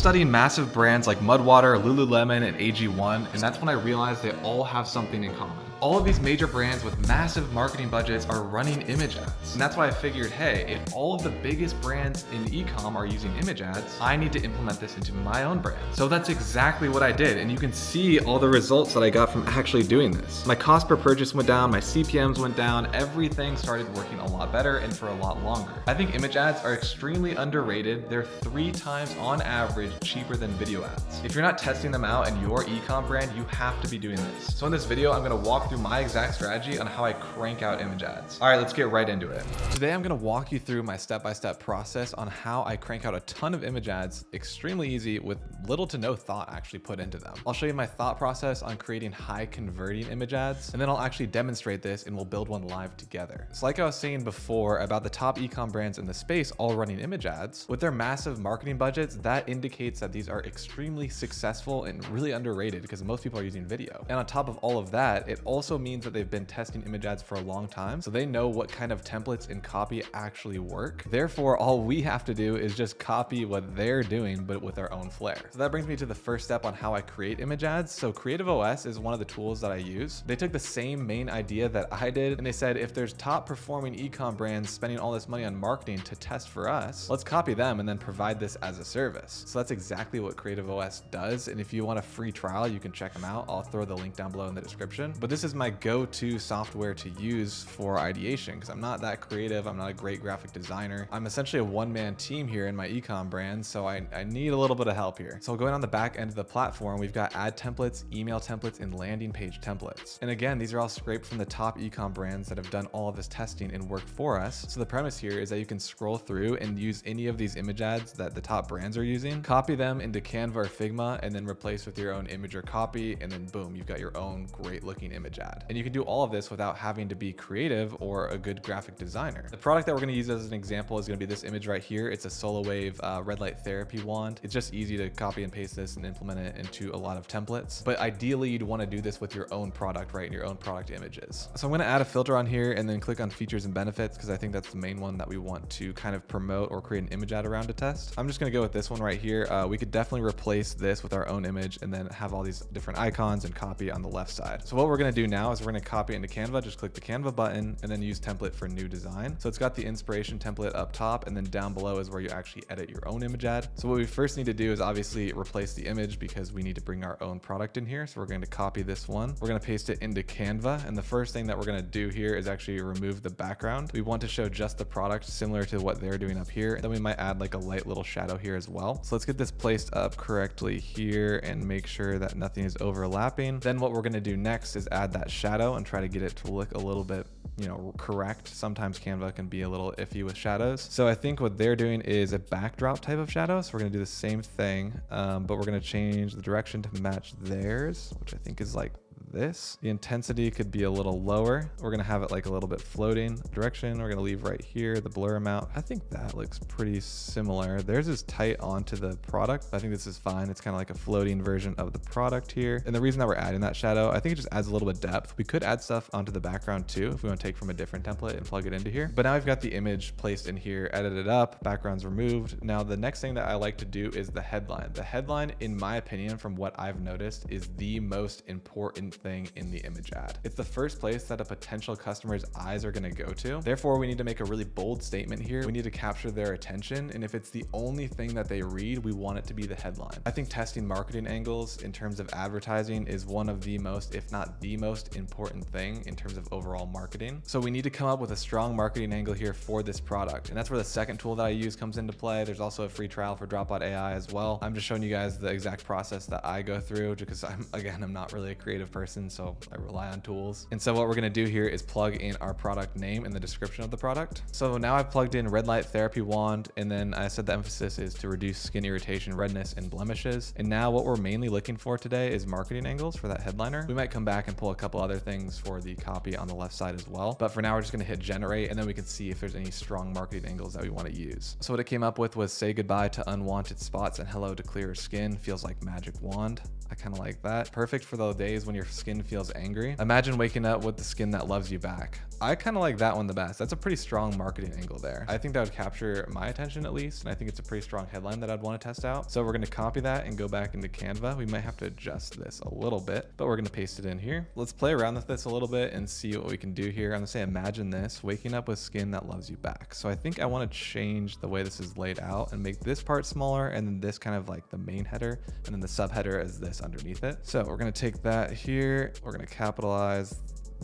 studying massive brands like Mudwater, Lululemon, and AG1, and that's when I realized they all have something in common. All of these major brands with massive marketing budgets are running image ads. And that's why I figured, hey, if all of the biggest brands in e-com are using image ads, I need to implement this into my own brand. So that's exactly what I did. And you can see all the results that I got from actually doing this. My cost per purchase went down, my CPMs went down, everything started working a lot better and for a lot longer. I think image ads are extremely underrated. They're 3 times on average cheaper than video ads. If you're not testing them out in your e-com brand, you have to be doing this. So in this video, I'm gonna walk through my exact strategy on how I crank out image ads. All right, let's get right into it. Today, I'm gonna walk you through my step-by-step process on how I crank out a ton of image ads extremely easy with little to no thought actually put into them. I'll show you my thought process on creating high converting image ads, and then I'll actually demonstrate this and we'll build one live together. So like I was saying before about the top e-com brands in the space all running image ads, with their massive marketing budgets, that indicates that these are extremely successful and really underrated because most people are using video. And on top of all of that, it also means that they've been testing image ads for a long time, so they know what kind of templates and copy actually work. Therefore, all we have to do is just copy what they're doing, but with our own flair. So that brings me to the first step on how I create image ads. So Creative OS is one of the tools that I use. They took the same main idea that I did, and they said, if there's top performing e-com brands spending all this money on marketing to test for us, let's copy them and then provide this as a service. So that's exactly what Creative OS does. And if you want a free trial, you can check them out. I'll throw the link down below in the description. But this is my go-to software to use for ideation because I'm not that creative. I'm not a great graphic designer. I'm essentially a one-man team here in my e-com brand, so I need a little bit of help here. So going on the back end of the platform, we've got ad templates, email templates, and landing page templates. And again, these are all scraped from the top e-com brands that have done all of this testing and work for us. So the premise here is that you can scroll through and use any of these image ads that the top brands are using, copy them into Canva or Figma, and then replace with your own image or copy, and then boom, you've got your own great looking image ad. And you can do all of this without having to be creative or a good graphic designer. The product that we're gonna use as an example is gonna be this image right here. It's a Solo Wave red light therapy wand. It's just easy to copy and paste this and implement it into a lot of templates. But ideally, you'd wanna do this with your own product, right? Your own product images. So I'm gonna add a filter on here and then click on features and benefits because I think that's the main one that we want to kind of promote or create an image ad around to test. I'm just gonna go with this one right here. We could definitely replace this with our own image and then have all these different icons and copy on the left side. So what we're gonna do now is we're gonna copy it into Canva. Just click the Canva button and then use template for new design. So it's got the inspiration template up top, and then down below is where you actually edit your own image ad. So what we first need to do is obviously replace the image because we need to bring our own product in here. So we're going to copy this one. We're going to paste it into Canva. And the first thing that we're going to do here is actually remove the background. We want to show just the product similar to what they're doing up here. And then we might add like a light little shadow here as well. So let's get this placed up correctly here and make sure that nothing is overlapping. Then what we're going to do next is add that shadow and try to get it to look a little bit, you know, correct. Sometimes Canva can be a little iffy with shadows. So I think what they're doing is a backdrop type of shadow. So we're gonna do the same thing, but we're gonna change the direction to match theirs, which I think is like this. The intensity could be a little lower. We're gonna have it like a little bit floating direction. We're gonna leave right here the blur amount. I think that looks pretty similar. Theirs is tight onto the product. I think this is fine. It's kind of like a floating version of the product here. And the reason that we're adding that shadow, I think it just adds a little bit of depth. We could add stuff onto the background too if we want to take from a different template and plug it into here. But now I've got the image placed in here, edited up, background's removed. Now the next thing that I like to do is the headline. The headline, in my opinion, from what I've noticed, is the most important thing in the image ad. It's the first place that a potential customer's eyes are going to go to. Therefore, we need to make a really bold statement here. We need to capture their attention. And if it's the only thing that they read, we want it to be the headline. I think testing marketing angles in terms of advertising is one of the most, if not the most important thing in terms of overall marketing. So we need to come up with a strong marketing angle here for this product. And that's where the second tool that I use comes into play. There's also a free trial for Dropbotai as well. I'm just showing you guys the exact process that I go through because I'm not really a creative person, so I rely on tools. And so what we're gonna do here is plug in our product name in the description of the product. So now I've plugged in red light therapy wand, and then I said the emphasis is to reduce skin irritation, redness, and blemishes. And now what we're mainly looking for today is marketing angles for that headliner. We might come back and pull a couple other things for the copy on the left side as well. But for now, we're just gonna hit generate, and then we can see if there's any strong marketing angles that we wanna use. So what it came up with was say goodbye to unwanted spots and hello to clearer skin. Feels like magic wand. I kind of like that. Perfect for the days when you're skin feels angry. Imagine waking up with the skin that loves you back. I kind of like that one the best. That's a pretty strong marketing angle there. I think that would capture my attention at least, and I think it's a pretty strong headline that I'd want to test out. So we're going to copy that and go back into Canva. We might have to adjust this a little bit, but we're going to paste it in here. Let's play around with this a little bit and see what we can do here. I'm going to say, imagine this, waking up with skin that loves you back. So I think I want to change the way this is laid out and make this part smaller, and then this kind of like the main header, and then the subheader is this underneath it. So we're going to take that here. We're going to capitalize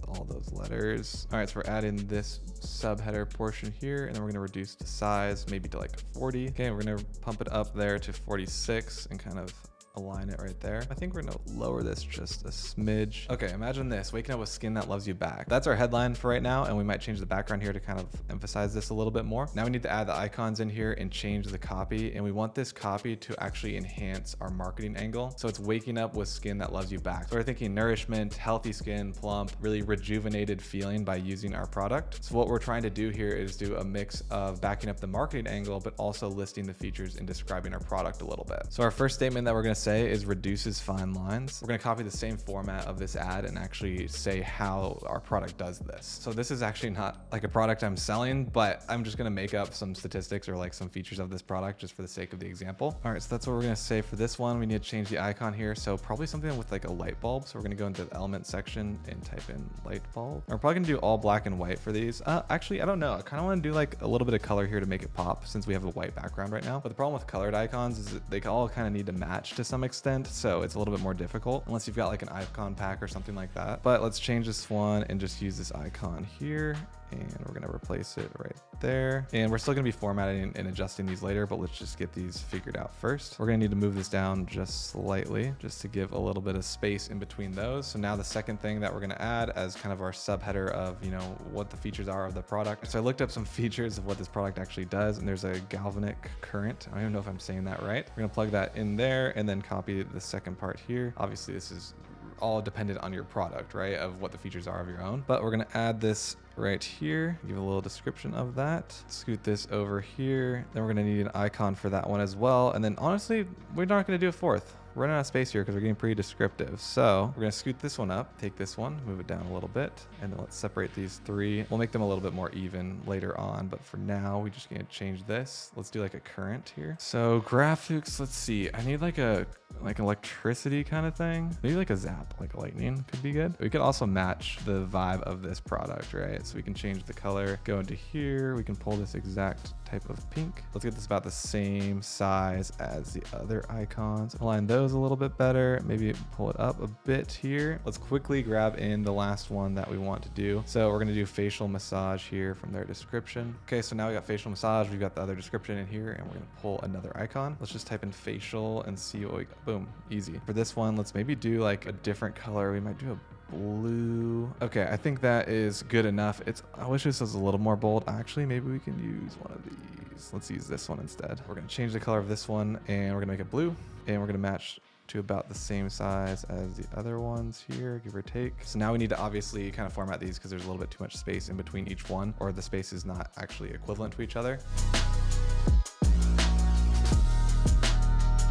all those letters. All right, so we're adding this subheader portion here, and then we're going to reduce the size maybe to like 40. Okay, we're going to pump it up there to 46 and kind of align it right there. I think we're gonna lower this just a smidge. Okay, imagine this, waking up with skin that loves you back. That's our headline for right now, and we might change the background here to kind of emphasize this a little bit more. Now we need to add the icons in here and change the copy, and we want this copy to actually enhance our marketing angle. So it's waking up with skin that loves you back. So we're thinking nourishment, healthy skin, plump, really rejuvenated feeling by using our product. So what we're trying to do here is do a mix of backing up the marketing angle, but also listing the features and describing our product a little bit. So our first statement that we're gonna say is reduces fine lines. We're going to copy the same format of this ad and actually say how our product does this. So this is actually not like a product I'm selling, but I'm just going to make up some statistics or like some features of this product just for the sake of the example. All right, so that's what we're going to say for this one. We need to change the icon here. So probably something with like a light bulb. So we're going to go into the element section and type in light bulb. We're probably going to do all black and white for these. Actually, I don't know. I kind of want to do like a little bit of color here to make it pop since we have a white background right now. But the problem with colored icons is that they all kind of need to match to some extent, so it's a little bit more difficult unless you've got like an icon pack or something like that. But let's change this one and just use this icon here, and we're going to replace it right there. And we're still going to be formatting and adjusting these later, but let's just get these figured out first. We're going to need to move this down just slightly just to give a little bit of space in between those. So now the second thing that we're going to add as kind of our subheader of, you know, what the features are of the product. So I looked up some features of what this product actually does, and there's a galvanic current. I don't even know if I'm saying that right. We're going to plug that in there and then copy the second part here. Obviously this is all dependent on your product, right? Of what the features are of your own, but we're going to add this right here, give a little description of that, scoot this over here. Then we're going to need an icon for that one as well. And then honestly, we're not going to do a fourth. We're running out of space here because we're getting pretty descriptive. So we're going to scoot this one up, take this one, move it down a little bit, and then let's separate these three. We'll make them a little bit more even later on, but for now, we just going to change this. Let's do like a current here. So graphics, let's see. I need like an electricity kind of thing. Maybe like a zap, like lightning could be good. We could also match the vibe of this product, right? So we can change the color, go into here. We can pull this exact type of pink. Let's get this about the same size as the other icons. Align those a little bit better. Maybe pull it up a bit here. Let's quickly grab in the last one that we want to do. So we're going to do facial massage here from their description. Okay, so now we got facial massage. We've got the other description in here, and we're going to pull another icon. Let's just type in facial and see what we got. Boom, easy. For this one, let's maybe do like a different color. We might do a blue. Okay, I think that is good enough. I wish this was a little more bold. Actually, maybe we can use one of these. Let's use this one instead. We're going to change the color of this one, and we're going to make it blue, and we're going to match to about the same size as the other ones here, give or take. So now we need to obviously kind of format these because there's a little bit too much space in between each one, or the space is not actually equivalent to each other.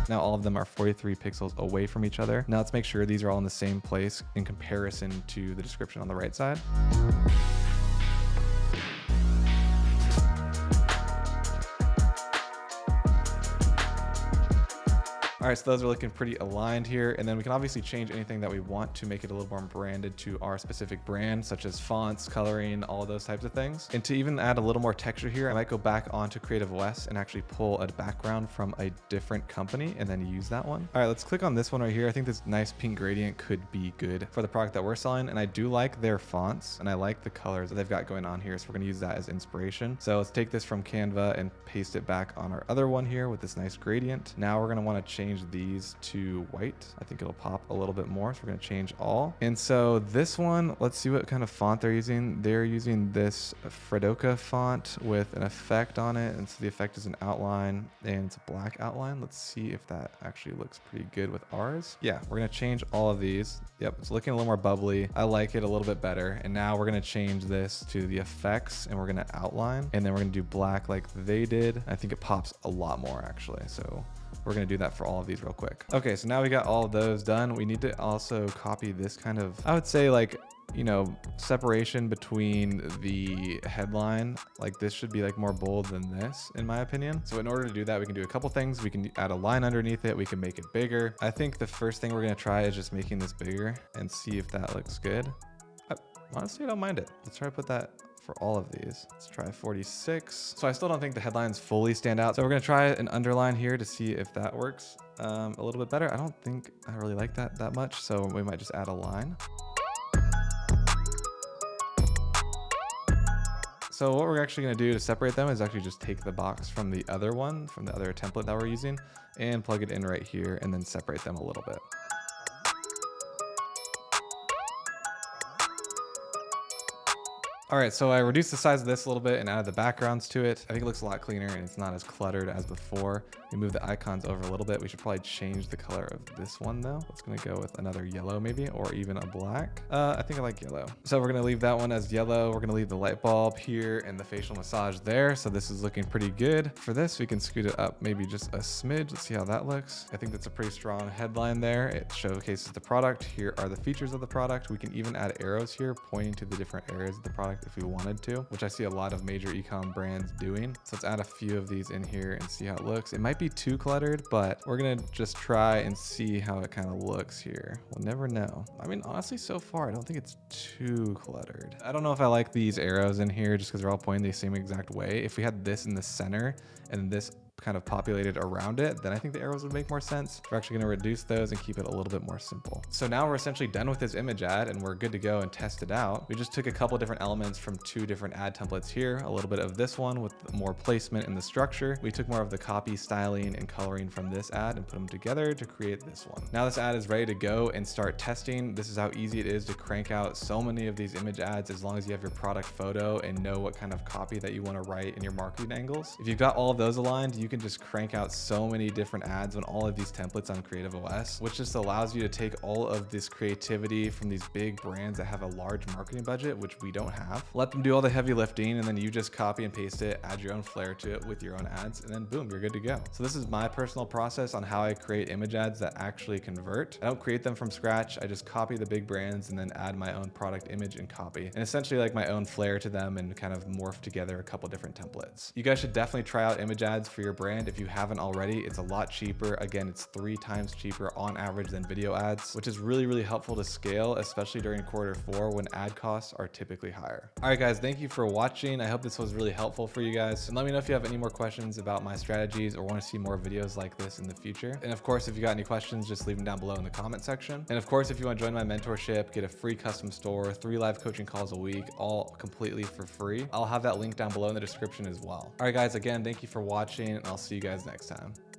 Now all of them are 43 pixels away from each other. Now let's make sure these are all in the same place in comparison to the description on the right side. All right, so those are looking pretty aligned here. And then we can obviously change anything that we want to make it a little more branded to our specific brand, such as fonts, coloring, all of those types of things. And to even add a little more texture here, I might go back onto Creative OS and actually pull a background from a different company and then use that one. All right, let's click on this one right here. I think this nice pink gradient could be good for the product that we're selling. And I do like their fonts and I like the colors that they've got going on here. So we're gonna use that as inspiration. So let's take this from Canva and paste it back on our other one here with this nice gradient. Now we're gonna wanna change these to white. I think it'll pop a little bit more. So we're going to change all. And so this one, let's see what kind of font they're using. They're using this Fredoka font with an effect on it. And so the effect is an outline and it's a black outline. Let's see if that actually looks pretty good with ours. Yeah, we're going to change all of these. Yep, it's looking a little more bubbly. I like it a little bit better. And now we're going to change this to the effects and we're going to outline. And then we're going to do black like they did. I think it pops a lot more actually. So We're gonna do that for all of these real quick. Okay, so now we got all of those done. We need to also copy this kind of, I would say like, you know, separation between the headline. Like this should be like more bold than this, in my opinion. So in order to do that, we can do a couple things. We can add a line underneath it. We can make it bigger. I think the first thing we're gonna try is just making this bigger and see if that looks good. Honestly, I don't mind it. Let's try to put that for all of these. Let's try 46. So I still don't think the headlines fully stand out. So we're gonna try an underline here to see if that works a little bit better. I don't think I really like that much. So we might just add a line. So what we're actually gonna do to separate them is actually just take the box from the other one, from the other template that we're using, and plug it in right here and then separate them a little bit. All right, so I reduced the size of this a little bit and added the backgrounds to it. I think it looks a lot cleaner and it's not as cluttered as before. We move the icons over a little bit. We should probably change the color of this one though. It's gonna go with another yellow maybe, or even a black. I think I like yellow. So we're gonna leave that one as yellow. We're gonna leave the light bulb here and the facial massage there. So this is looking pretty good. For this, we can scoot it up maybe just a smidge. Let's see how that looks. I think that's a pretty strong headline there. It showcases the product. Here are the features of the product. We can even add arrows here pointing to the different areas of the product if we wanted to, which I see a lot of major e-com brands doing. So let's add a few of these in here and see how it looks. It might be too cluttered, but we're gonna just try and see how it kind of looks here. We'll never know. I mean, honestly, so far, I don't think it's too cluttered. I don't know if I like these arrows in here just because they're all pointing the same exact way. If we had this in the center and this kind of populated around it, then I think the arrows would make more sense. We're actually gonna reduce those and keep it a little bit more simple. So now we're essentially done with this image ad and we're good to go and test it out. We just took a couple different elements from two different ad templates here, a little bit of this one with more placement in the structure. We took more of the copy, styling, and coloring from this ad and put them together to create this one. Now this ad is ready to go and start testing. This is how easy it is to crank out so many of these image ads as long as you have your product photo and know what kind of copy that you wanna write in your marketing angles. If you've got all of those aligned, you can just crank out so many different ads on all of these templates on Creative OS, which just allows you to take all of this creativity from these big brands that have a large marketing budget, which we don't have, let them do all the heavy lifting, and then you just copy and paste it, add your own flair to it with your own ads, and then boom, you're good to go. So this is my personal process on how I create image ads that actually convert. I don't create them from scratch. I just copy the big brands and then add my own product image and copy, and essentially like my own flair to them and kind of morph together a couple different templates. You guys should definitely try out image ads for your brand. If you haven't already, it's a lot cheaper. Again, it's 3 times cheaper on average than video ads, which is really, really helpful to scale, especially during Q4 when ad costs are typically higher. All right, guys, thank you for watching. I hope this was really helpful for you guys. And let me know if you have any more questions about my strategies or want to see more videos like this in the future. And of course, if you got any questions, just leave them down below in the comment section. And of course, if you want to join my mentorship, get a free custom store, 3 live coaching calls a week, all completely for free, I'll have that link down below in the description as well. All right, guys, again, thank you for watching, and I'll see you guys next time.